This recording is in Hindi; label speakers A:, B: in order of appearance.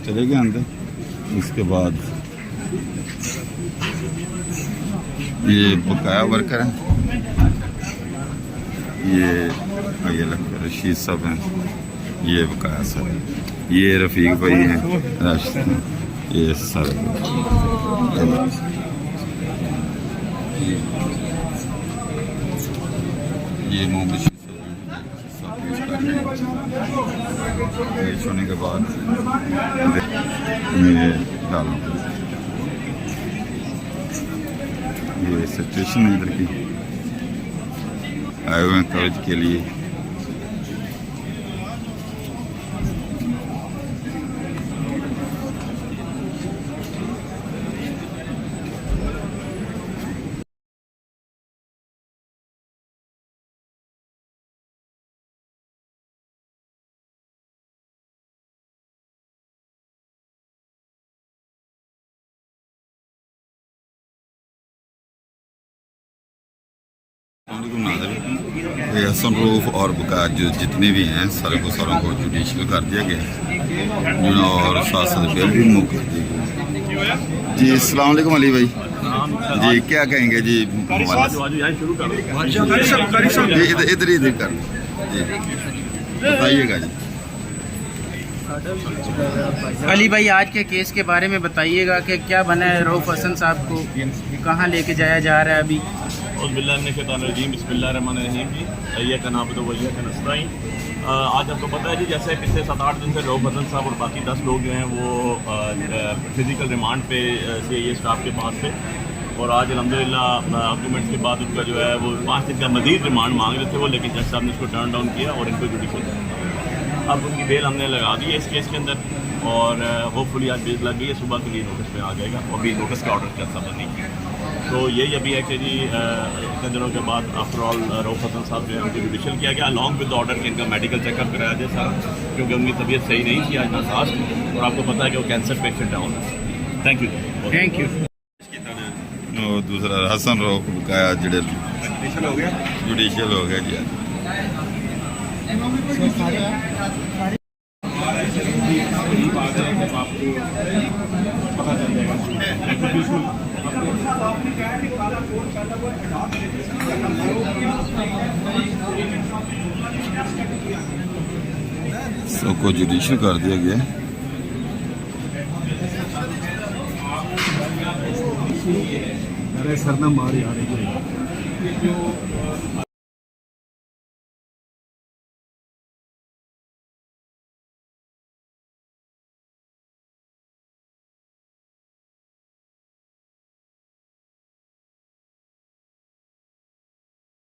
A: चले गए अंदर। इसके बाद ये बकाया वर्कर है, ये लगता रशीद साहब हैं, ये बकाया सर, ये रफीक भाई हैं राजस्थान, ये सर ये मोहम्मद होने के बाद ये डालूँ। ये सिचुएशन है इधर की, आए हुए हैं कवरेज के लिए। हसन रूफ और बकाया जो जितने भी हैं सारे को जुडिशल कर दिया गया और साथ बिल भी मूव कर दिए गए। जी अस्सलाम वालेकुम अली भाई जी, क्या कहेंगे जी? इधर ही कर जी, बताइएगा जी।
B: अली भाई आज के केस के बारे में बताइएगा कि क्या बना है? रऊफ हसन साहब को कहाँ लेके जाया जा रहा है अभी?
C: आज आपको पता है जी, जैसे पिछले 7-8 दिन से रऊफ हसन साहब और बाकी 10 लोग जो हैं वो फिजिकल रिमांड पे CIA स्टाफ के पास थे, और आज अल्हम्दुलिल्लाह आर्गूमेंट्स के बाद उनका जो है वो 5 दिन का मजीद रिमांड मांग रहे थे वो, लेकिन जज साहब ने उसको टर्न डाउन किया और इनको जुडिशल अब उनकी बेल हमने लगा दी है इस केस के अंदर, और होपफुली आज बेल लग गई है, सुबह के लिए नोटिस पे आ जाएगा। अभी नोटिस का ऑर्डर क्या सब नहीं किया, तो यही अभी है कि जी इतने दिनों के बाद आफ्टर ऑल रऊफ हसन साहब जो है उनको जुडिशल किया गया अलॉन्ग विद ऑर्डर कि इनका मेडिकल चेकअप कराया जाए सारा, क्योंकि उनकी तबीयत सही नहीं थी आज नासाज, और आपको पता है कि वो कैंसर पेशेंट है उनका। Thank you.
A: और दूसरा हसन रऊफ बकाया जुडिशल हो गया जी। सबको जुडिशल कर दिया गया।
D: सरना मार